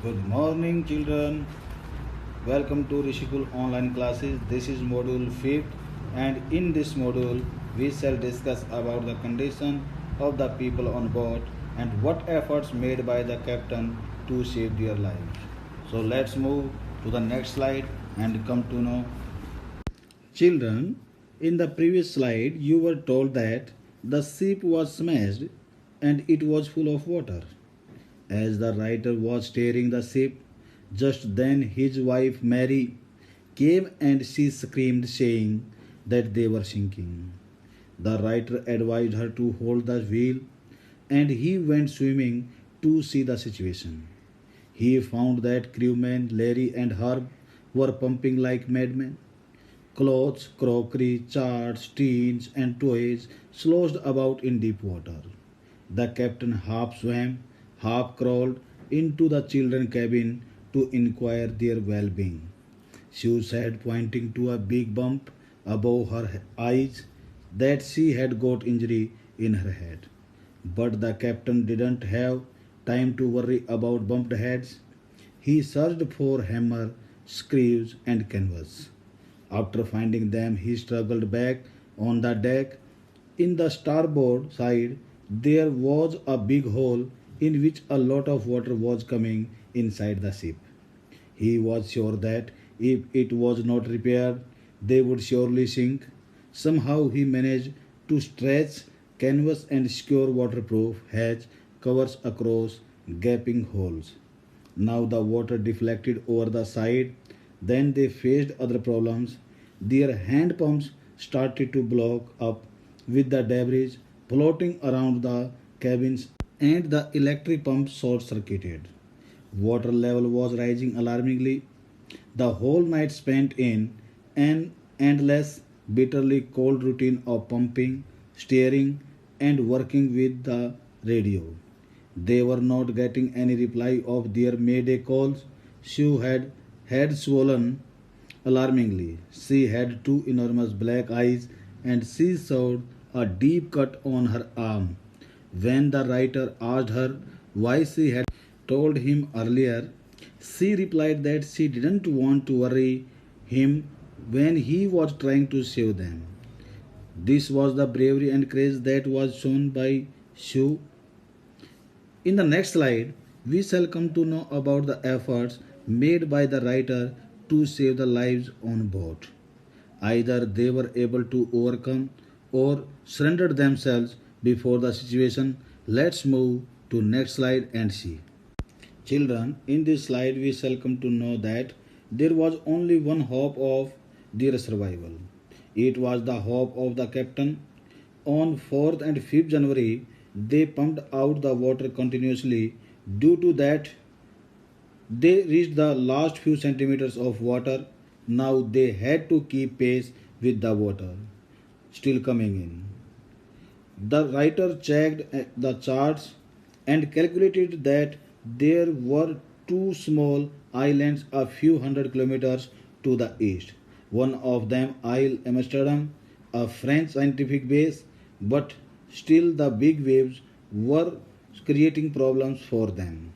Good morning, children. Welcome to Rishikul online classes. This is module 5th, and in this module, we shall discuss about the condition of the people on board and what efforts made by the captain to save their lives. So, let's move to the next slide and come to know. Children, in the previous slide, you were told that the ship was smashed and it was full of water. As the writer was steering the ship, just then his wife Mary came and she screamed, saying that they were sinking. The writer advised her to hold the wheel, and he went swimming to see the situation. He found that crewmen Larry and Herb were pumping like madmen. Clothes, crockery, charts, tins, and toys sloshed about in deep water. The captain half swam, half crawled into the children's cabin to inquire their well being. She said, pointing to a big bump above her eyes, that she had got injury in her head. But the captain didn't have time to worry about bumped heads. He searched for hammer, screws, and canvas. After finding them, he struggled back on the deck. In the starboard side, there was a big hole in which a lot of water was coming inside the ship. He was sure that if it was not repaired, they would surely sink. Somehow he managed to stretch canvas and secure waterproof hatch covers across gaping holes. Now the water deflected over the side. Then they faced other problems. Their hand pumps started to block up with the debris floating around the cabins, and the electric pump short circuited. Water level was rising alarmingly. The whole night spent in an endless, bitterly cold routine of pumping, steering, and working with the radio. They were not getting any reply of their mayday calls. She had head swollen alarmingly. She had two enormous black eyes and she showed a deep cut on her arm. When the writer asked her why she had told him earlier, she replied that she didn't want to worry him when he was trying to save them. This was the bravery and courage that was shown by Shu. In the next slide, we shall come to know about the efforts made by the writer to save the lives on board. Either they were able to overcome or surrendered themselves before the situation. Let's move to next slide and see. Children, in this slide we shall come to know that there was only one hope of their survival. It was the hope of the captain. On 4th and 5th January, they pumped out the water continuously. Due to that, they reached the last few centimeters of water. Now they had to keep pace with the water still coming in. The writer checked the charts and calculated that there were two small islands a few hundred kilometers to the east. One of them, Isle Amsterdam, a French scientific base, but still the big waves were creating problems for them.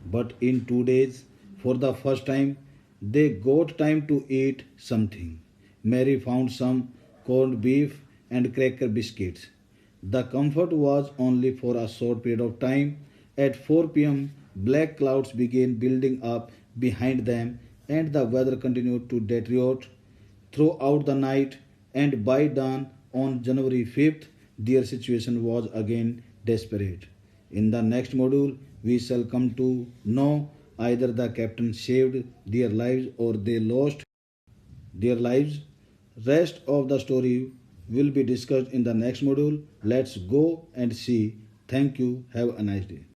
But in 2 days, for the first time, they got time to eat something. Mary found some corned beef and cracker biscuits. The comfort was only for a short period of time. At 4 p.m., black clouds began building up behind them, and the weather continued to deteriorate throughout the night. And by dawn on January 5th, their situation was again desperate. In the next module, we shall come to know either the captain saved their lives or they lost their lives. Rest of the story will be discussed in the next module. Let's go and see. Thank you. Have a nice day.